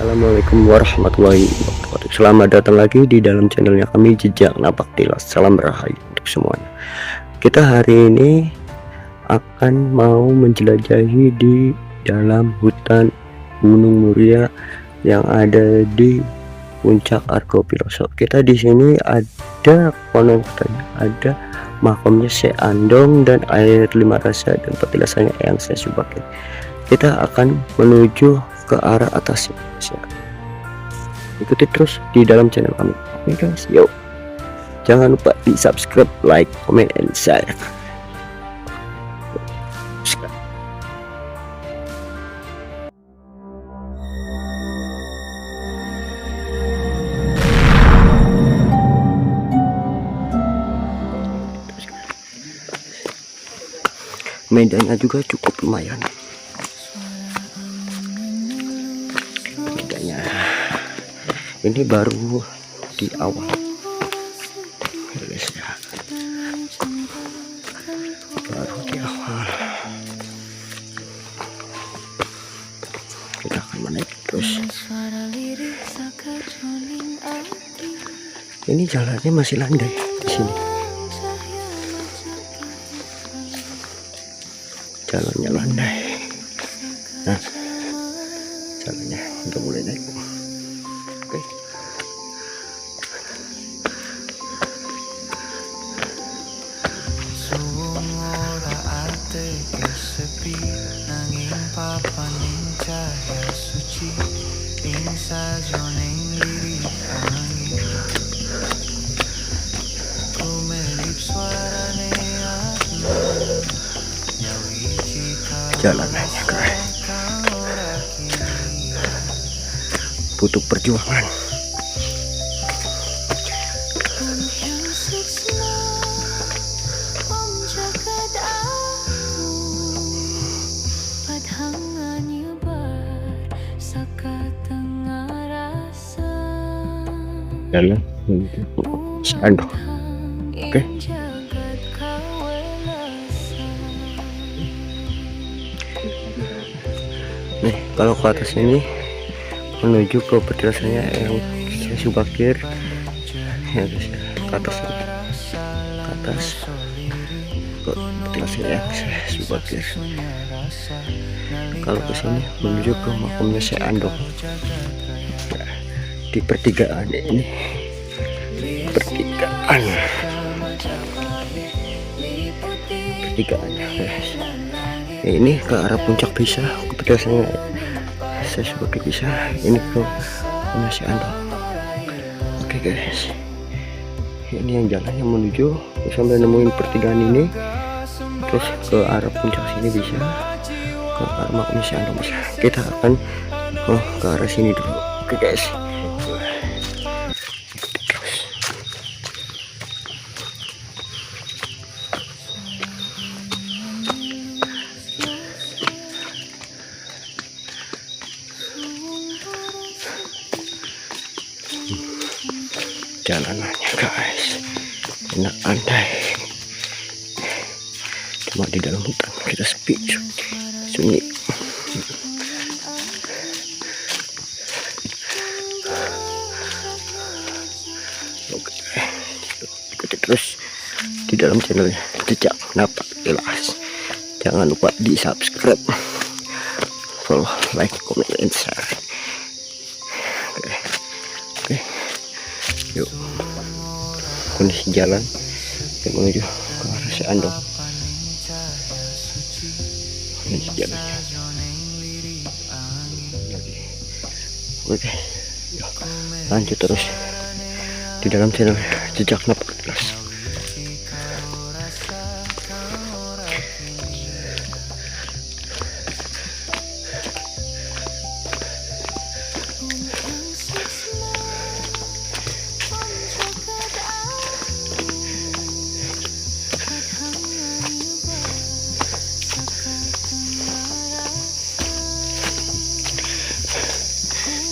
Assalamualaikum warahmatullahi wabarakatuh. Selamat datang lagi di dalam channelnya kami, Jejak Napaktilas. Salam rahayu untuk semuanya. Kita hari ini akan mau menjelajahi di dalam hutan Gunung Muria yang ada di puncak Argo Piloso. Kita di sini ada konon katanya ada makamnya Syekh Andong dan air 5 rasa dan petilasannya yang saya subakin. Kita akan menuju ke arah atasnya. Ikuti terus di dalam channel kami. Oke guys, yuk. Jangan lupa di subscribe, like, comment, and share. Medannya juga cukup lumayan. Medannya ini baru di awal, guys ya. Baru di awal. Kita akan menaik terus. Ini jalannya masih landai di sini. Jalannya landai. Nah, jalannya udah mulai naik. Oke. Jalanannya guys, butuh perjuangan. Jalan Andong. Oke. Nih, kalau ke atas ini menuju ke petilasannya yang saya subakir ya guys, ke atas ke petilasannya yang saya subakir. Kalau ke sini menuju ke makamnya Syekh Andong. Nah, di pertigaan ini, pertigaannya guys. Ini ke arah puncak bisa, ke petilasannya saya sebagai bisa, ini ke Syekh Andong. Oke guys, ini yang jalannya menuju sampai nemuin pertigaan ini, terus ke arah puncak sini bisa, ke arah makam Syekh Andong bisa. Kita akan ke arah sini dulu. Oke guys, jalanannya guys enak andai, cuma di dalam hutan kita sepi sunyi. Oke, ikuti terus di dalam channelnya Jejak Napaktilas. Jangan lupa di subscribe, follow, like, comment, and share. Oke. Yuk, kondisi jalan yang menuju ke arah Syekh Andong. Ini jalannya. Oke, yuk, lanjut terus di dalam channel Jejak Napaktilas.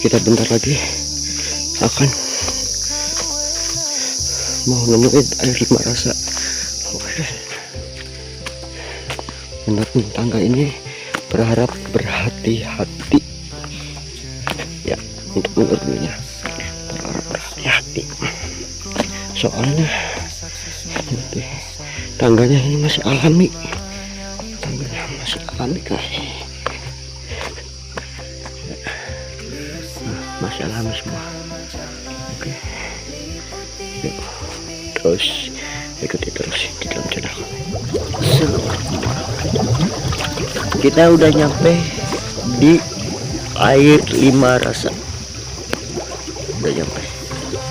Kita bentar lagi akan mau nemuin air 5 rasa. Oke. Mendaki tangga ini berharap berhati-hati ya. untuk menurunnya. Berhati-hati, soalnya tangganya ini masih alami, guys. Masih alami semua. Oke, yuk terus ikuti terus di dalam channel. Kita udah nyampe di air 5 rasa. Udah nyampe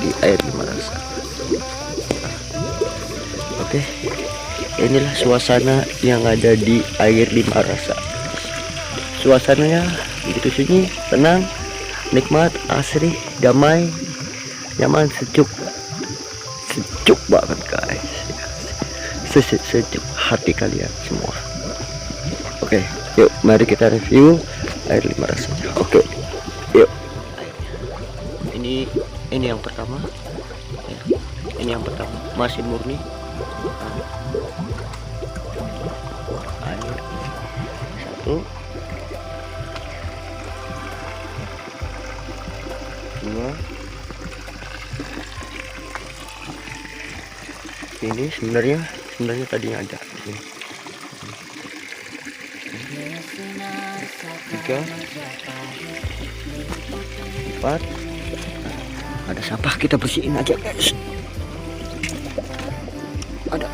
di air 5 rasa. Oke, inilah suasana yang ada di air 5 rasa. Suasananya begitu sunyi, tenang, nikmat, asri, damai, nyaman, sejuk banget guys. Sejuk hati kalian semua. Oke, yuk mari kita review air 5 rasanya. Oke, yuk. Ini yang pertama. Ini yang pertama, masih murni. Air 1, 2. Ini sebenarnya tadinya ada ini. 3, 4. Ada sampah, kita bersihin aja guys. Ada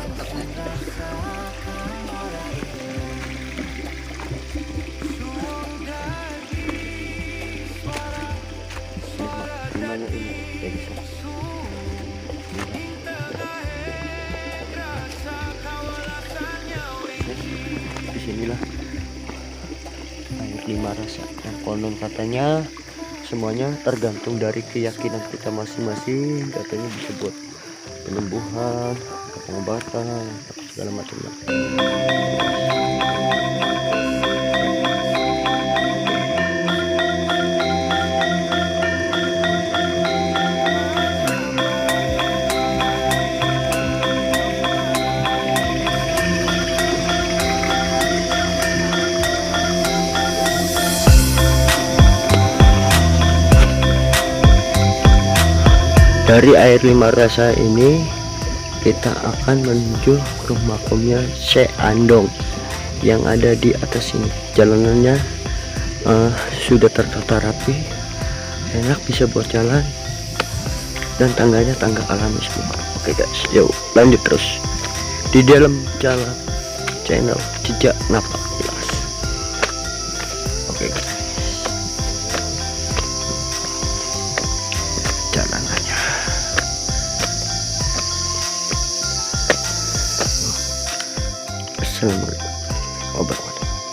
disinilah air 5 rasa yang konon katanya semuanya tergantung dari keyakinan kita masing-masing. Katanya bisa buat penyembuhan, pengobatan, segala macam. Dari air 5 rasa ini kita akan menuju ke makamnya Syekh Andong yang ada di atas ini. Jalanannya sudah tertata rapi, enak, bisa buat jalan, dan tangganya tangga alami semua. Oke guys, yuk lanjut terus di dalam jalan channel Jejak Napak Tilas. Oke guys, jalanannya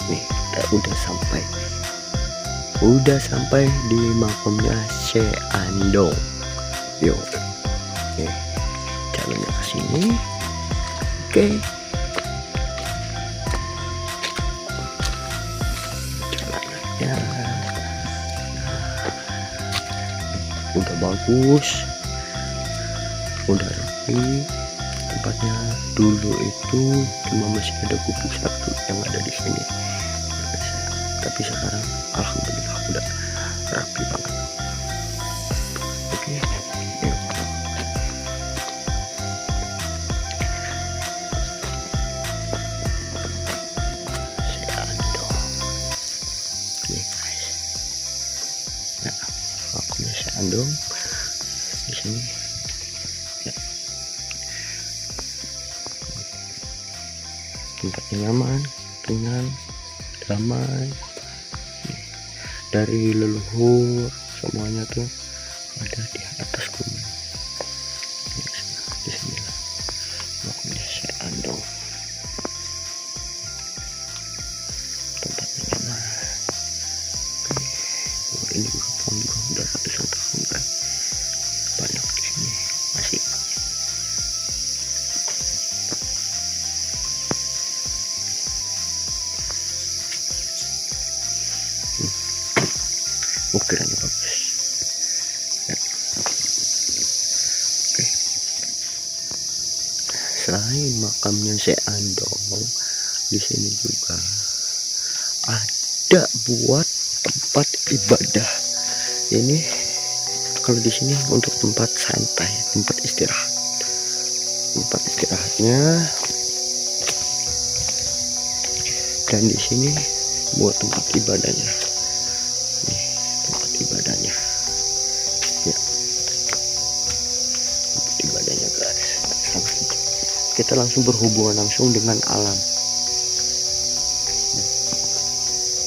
nih, kita udah sampai di makamnya Syekh Andong. Yuk, nih jalannya ke sini. Oke, jalannya udah bagus, udah rapi. Tempatnya dulu itu cuma masih ada gubuk satu yang ada di sini, tapi sekarang alhamdulillah udah rapi banget. Oke, yuk. Syekh Andong di sini. Tempatnya nyaman, ringan, damai. Dari leluhur semuanya tuh ada di atas gunung. Bismillah, makamnya Syekh Andong. Tempatnya nyaman. Ini pohon udah ratusan tahun kan, banyak di sini masih. Ukirannya bagus ya. Oke, selain makamnya Syekh Andong, di sini juga ada buat tempat ibadah. Ini kalau di sini untuk tempat santai, tempat istirahat. Tempat istirahatnya, dan di sini buat tempat ibadahnya. Nih, tempat ibadahnya. Ya. Tempat ibadahnya guys. Kita langsung berhubungan langsung dengan alam.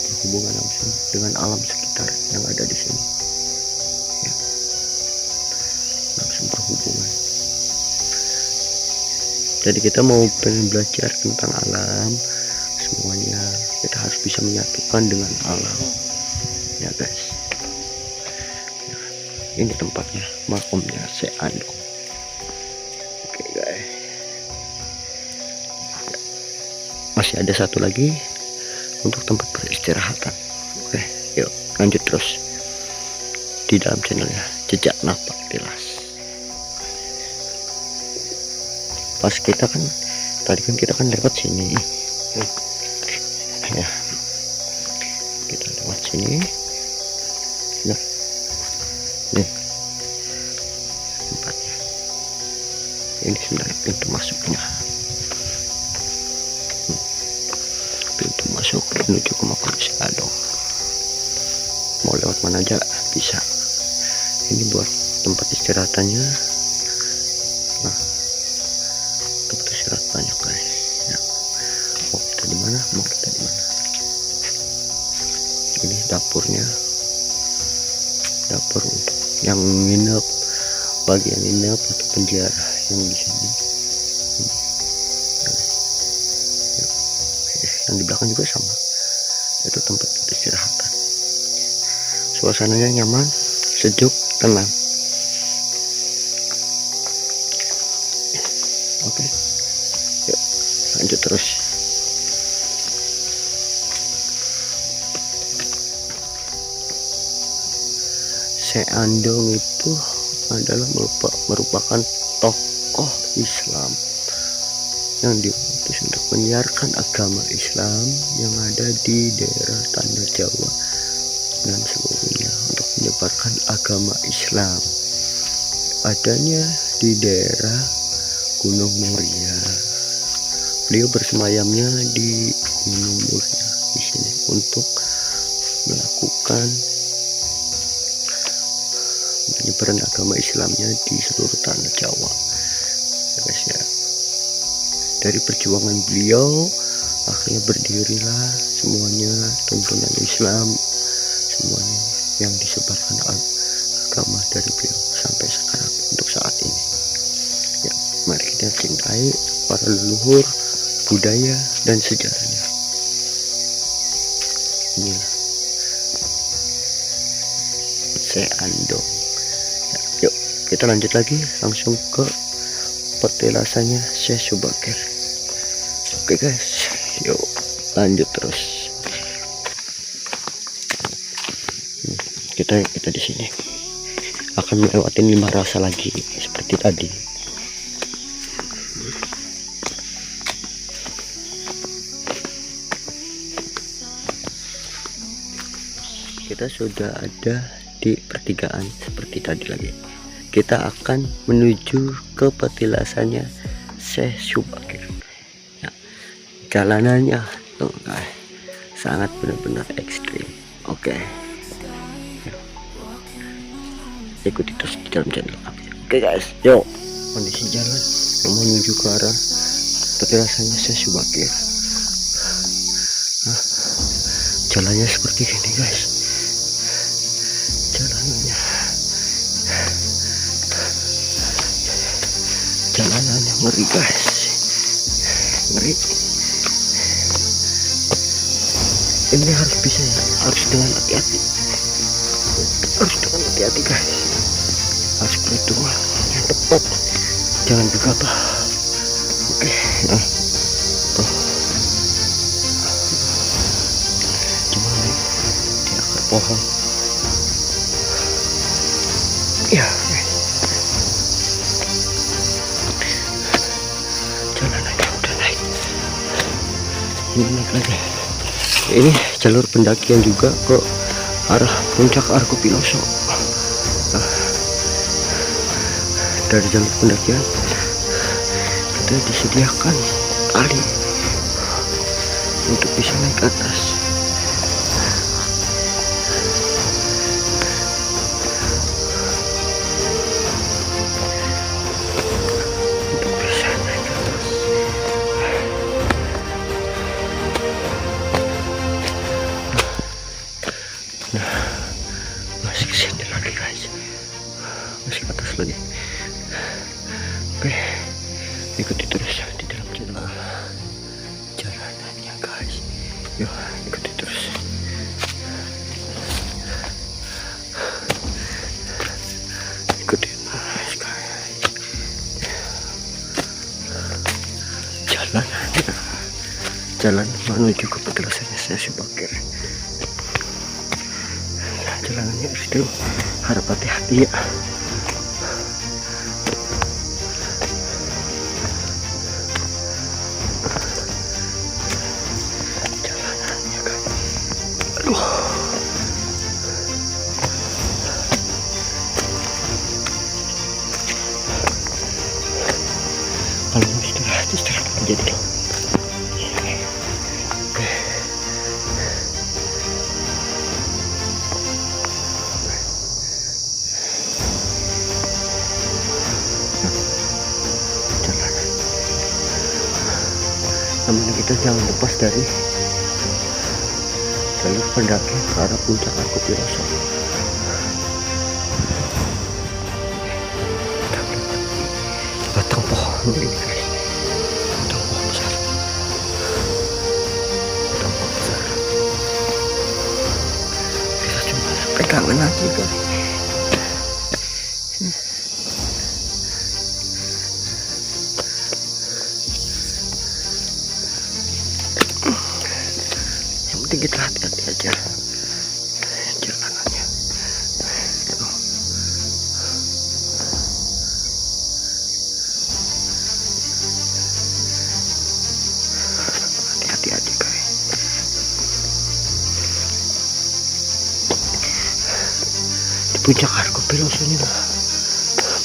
Berhubungan langsung dengan alam sekitar yang ada di sini. Ya. Langsung berhubungan. Jadi kita mau belajar tentang alam, semuanya kita harus bisa menyatukan dengan alam, ya guys. Nah, ini tempatnya, makomnya Syekh Andong. Oke guys. Masih ada satu lagi untuk tempat peristirahatan. Oke, yuk lanjut terus di dalam channelnya Jejak Napak Tilas. Pas kita kan tadi kan kita kan lewat sini ya, kita lewat sini nah, nih tempatnya. Ini sebenarnya pintu masuknya, pintu masuk menuju ke makam Syekh Andong. Mau lewat mana aja bisa. Ini buat tempat istirahatannya. Nah, tempat istirahat banyak guys ya. Mau kita di mana, mau kita di mana. Ini dapurnya, dapur untuk yang nginep, bagi yang nginep atau penjara yang di sini. Yang di belakang juga sama, itu tempat istirahatan. Suasananya nyaman, sejuk, tenang. Oke, yuk lanjut terus. Syekh Andong itu adalah merupakan tokoh Islam yang diutus untuk menyiarkan agama Islam yang ada di daerah Tanah Jawa dan seluruhnya, untuk menyebarkan agama Islam. Adanya di daerah Gunung Muria. Beliau bersemayamnya di Gunung Muria di sini untuk melakukan penyebaran agama Islamnya di seluruh Tanah Jawa. Ya guys ya. Dari perjuangan beliau akhirnya berdirilah semuanya tuntunan Islam, semuanya yang disebarkan agama dari beliau sampai sekarang untuk saat ini. Ya, mari kita cintai para leluhur, budaya dan sejarahnya. Inilah Syekh Andong. Ya, yuk kita lanjut lagi langsung ke petilasannya Syekh Subakir. Oke guys, yuk lanjut terus. Kita di sini akan melewati 5 rasa lagi seperti tadi. Kita sudah ada di pertigaan seperti tadi lagi. Kita akan menuju ke petilasannya Syekh Subakir. Ya, jalanannya tuh guys, sangat benar-benar ekstrim. Oke. Ya. Ikuti terus di dalam channel kami. Oke guys, yuk kondisi jalan yang menuju ke arah petilasannya Syekh Subakir. Nah, jalannya seperti ini guys. Jalanan yang ngeri guys, ngeri. Ini harus bisa ya, harus dengan hati-hati, harus dengan hati-hati guys, harus perhitungan yang tepat, jangan gegabah. Oke, nah tuh gimana di akar pohon ya. Naik lagi. Ini jalur pendakian juga ke arah puncak Argo Piloso. Nah, dari jalur pendakian kita disediakan tali untuk bisa naik ke atas. Masih kesini lagi guys, masih ke atas lagi. Oke, ikuti terus di dalam jalanannya guys. Yuk ikuti terus. Ikuti terus guys. Jalan menuju ke petilasannya saya sebagai jalanannya itu harap hati-hati ya. Jalanannya kan, aduh, kalau mau istirahat aja dulu. Namun kita jangan lepas dari jalur pendaki ke arah puncak Argo Piloso. Batang pohon ini guys, batang pohon besar, batang pohon besar. Kita cuma pegangan aja guys. Kita hati-hati aja jalanannya. Hati-hati aja guys. Di puncak Argo Piloso ini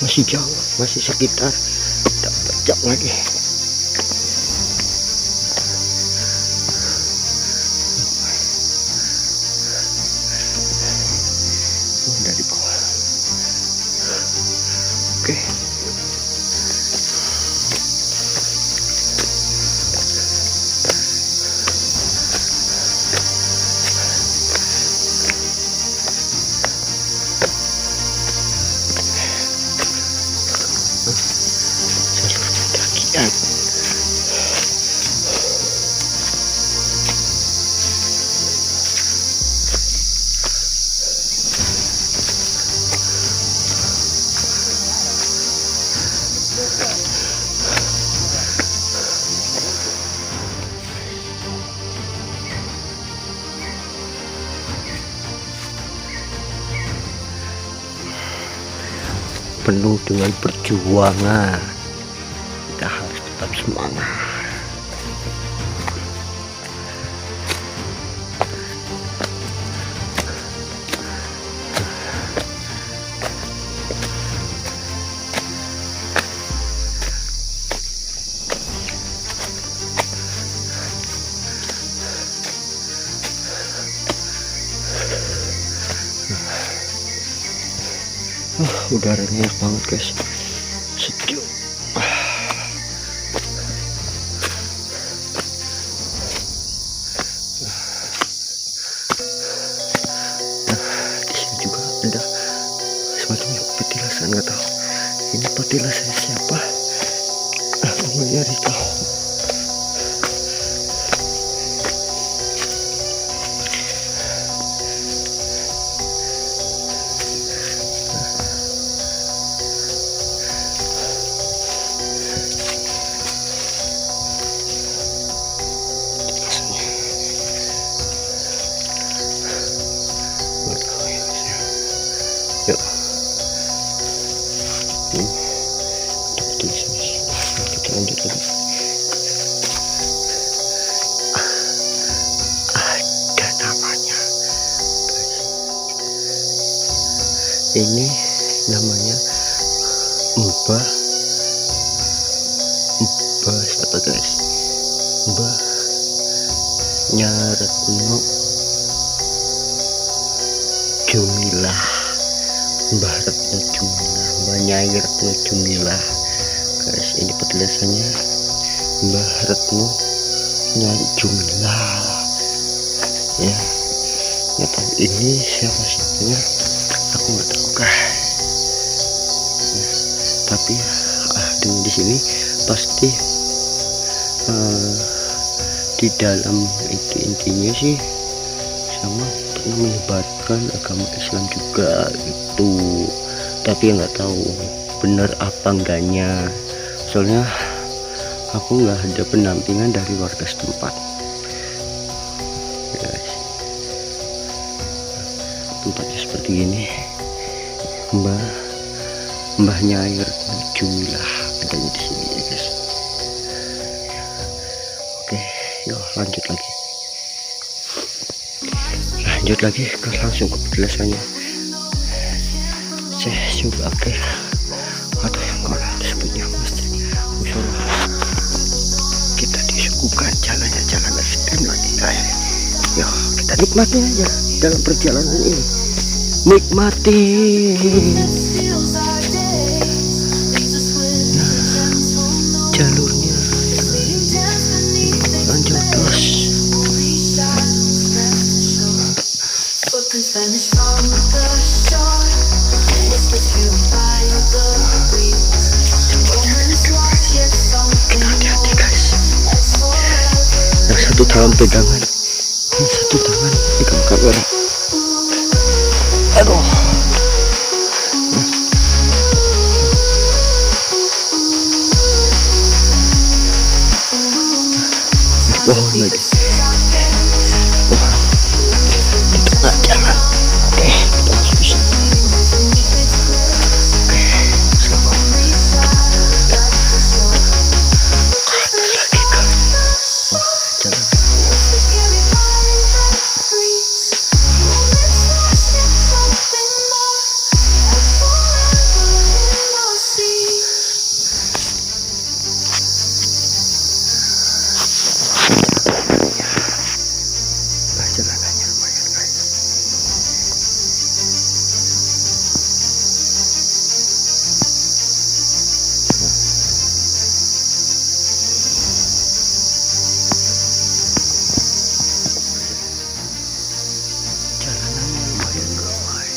masih jauh, masih sekitar 4 jam lagi. Dari bawah. Oke. Jalur pendakian. Penuh dengan perjuangan, kita harus tetap semangat. Udaranya enak banget guys, sejuk. Di sini juga ada semacam petilasan, nggak tahu ini petilasan siapa, nyari tahu. Yuk, ini kita lanjut lagi. Ada namanya, ini namanya Mbah Mbah siapa guys? Mbah Nyaretno Jumilah, Mbah Retno Jumilah, Mbah Nyai Retno Jumilah guys. Ini petilasannya Mbah Retno Nyai Jumilah ya. Nggak tahu ini siapa sebenarnya, aku nggak tahu kah ya. Tapi dengan di sini pasti di dalam itu intinya sih sama pernah menyebarkan agama Islam juga gitu, tapi nggak tahu benar apa enggaknya, soalnya aku nggak ada pendampingan dari warga setempat guys. Tempatnya seperti ini, Mbahnya air Jumilah adanya di sini ya guys. Oke, yuk lanjut lagi ke langsung ke penjelasannya. Saya coba ke atau yang mana disebutnya masjid musola. Kita disuguhkan jalannya jalan ekstrem lagi kayak. Yuk kita nikmati aja dalam perjalanan ini. Nikmati. Jalurnya lanjut terus. Hati-hati guys, yang satu tangan pegangan, yang satu tangan pegang kamera. Aduh, pohon lagi. Wah, di tengah jalan. Oke, kita langsung bisa. Oke, selamat. Lagi kan. Wah, jalan. Jalanannya lumayan guys. Jalanannya lumayan ramai.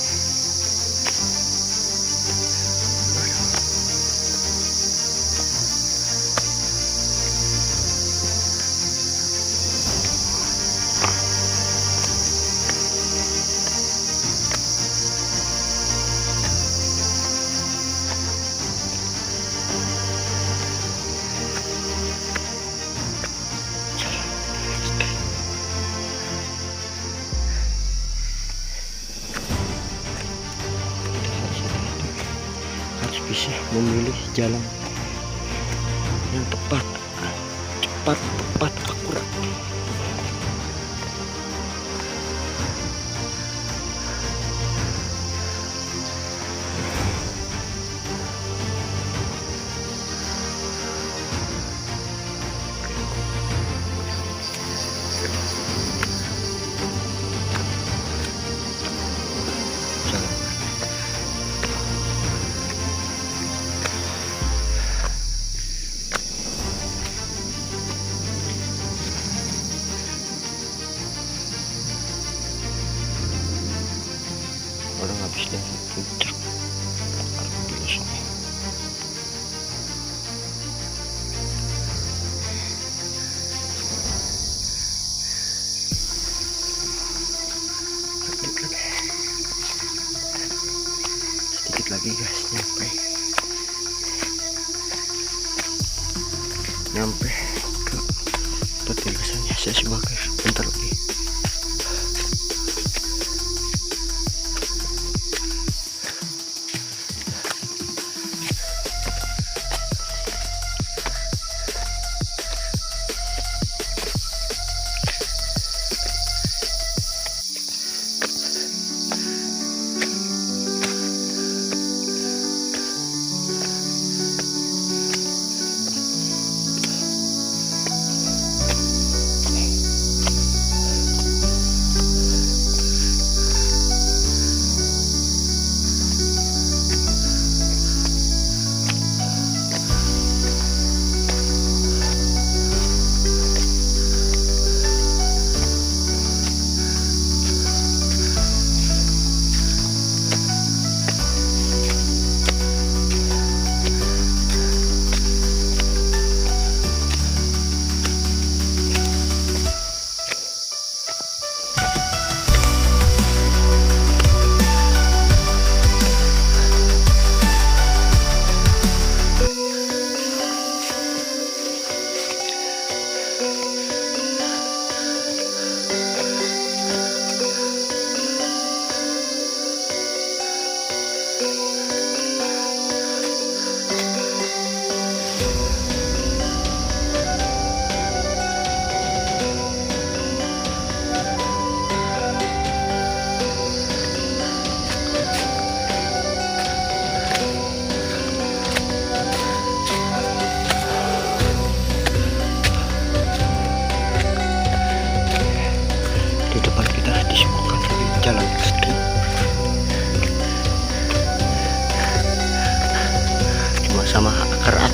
Harus bisa memilih jalan yang tepat, cepat, tepat, akurat. Orang habis dari puncak Alhamdulillah. Sedikit lagi guys, nyampe ke petilasannya saya sebagai bentar lagi.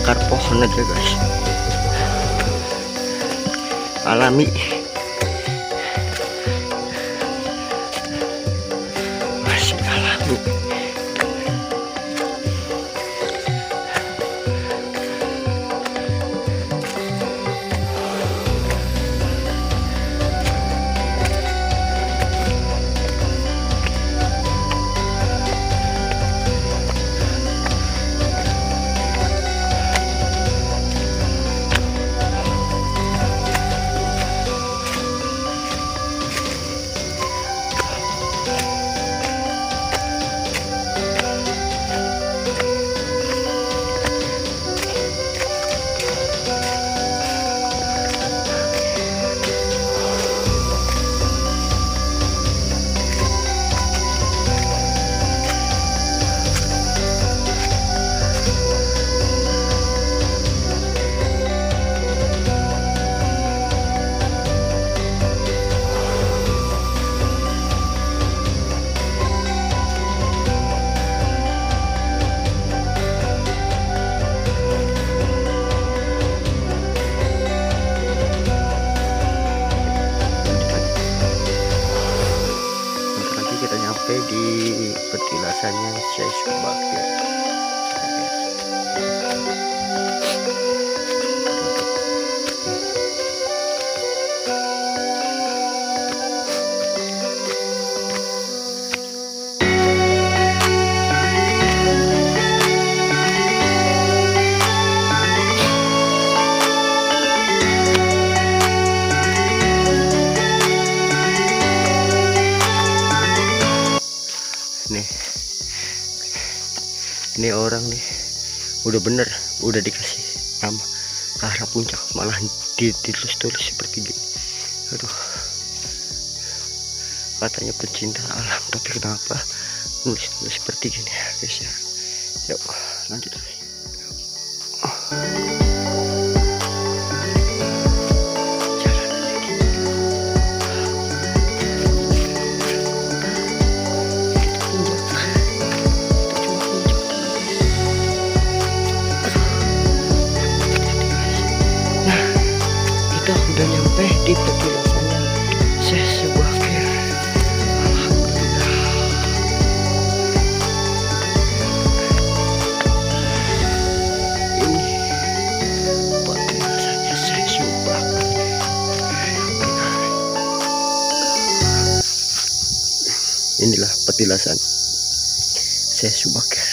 akar pohon aja guys, alami. Masih alami. Sampai di petilasannya saya coba ya. Nih, ini orang nih udah bener, udah dikasih nama ke arah puncak, malah ditulis seperti gini. Aduh, katanya pencinta alam, tapi kenapa nulis seperti gini ya guys ya. Yuk lanjut terus. Udah nyampe di petilasannya Syekh Subakir. Alhamdulillah. Ini petilasannya Syekh Subakir. Inilah petilasan Syekh Subakir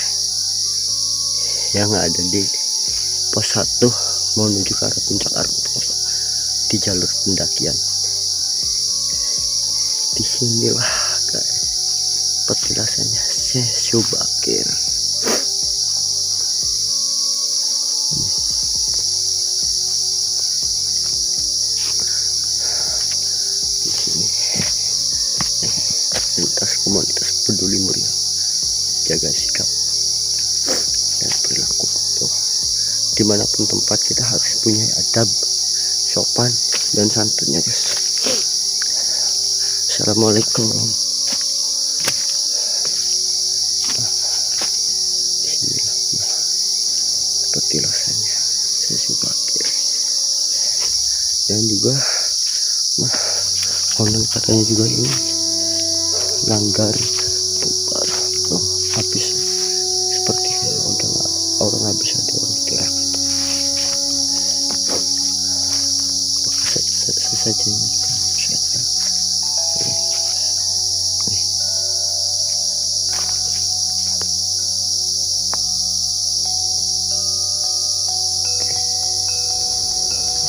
yang ada di pos 1 menuju ke arah puncak Argo Pelosok di jalur pendakian. Disinilah guys petilasannya Syekh Subakir. Di sini lintas komunitas peduli muria, jaga sikap dan perilaku. Tuh, dimanapun tempat kita harus punya adab, sopan dan santunnya guys. Assalamualaikum. Bismillah. Petilasannya Syekh Subakir. Dan juga konon katanya juga ini langgar bubar. Tuh, habis seperti kayak udah orang habis ada orang tirak. Sesajanya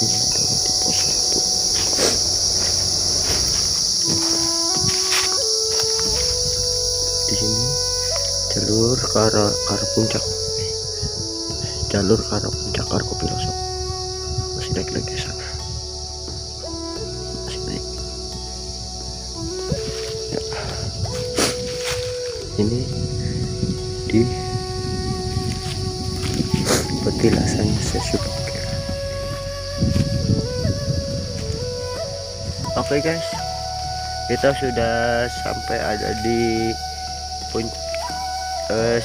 ini adalah di pos 1. Di sini jalur ke arah puncak, jalur ke arah puncak Argo Pelosok. Masih naik lagi sana. Ini di petilasannya Syekh Subakir. Oke guys, kita sudah sampai ada di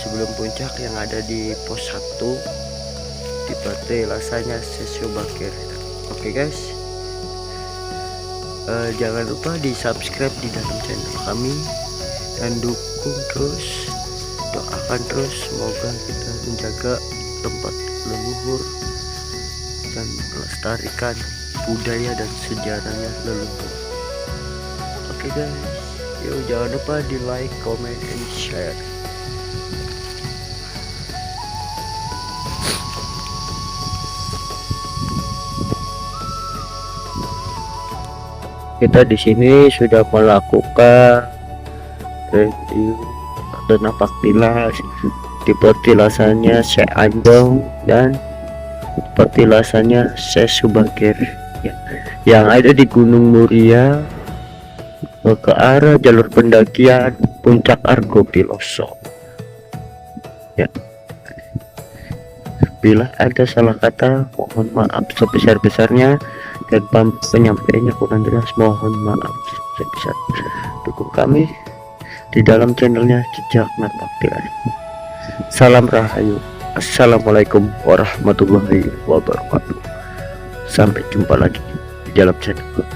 sebelum puncak yang ada di pos 1 seperti rasanya Sesubakir. Oke guys, jangan lupa di subscribe di dalam channel kami dan dukung terus, doakan terus semoga kita menjaga tempat leluhur dan melestarikan budaya dan sejarahnya leluhur. Oke guys, yuk jangan lupa di like, comment, and share. Kita di sini sudah melakukan review dan napak tilas di petilasannya Syekh Anjong dan petilasannya Syekh Subakir ya, yang ada di Gunung Muria ke arah jalur pendakian Puncak Argo Piloso ya. Bila ada salah kata mohon maaf sebesar-besarnya, dan penyampaiannya kurang jelas mohon maaf sebesar-besarnya. Dukung kami di dalam channelnya Jejak Napak Tilas. Salam Rahayu. Assalamualaikum warahmatullahi wabarakatuh. Sampai jumpa lagi di dalam channel.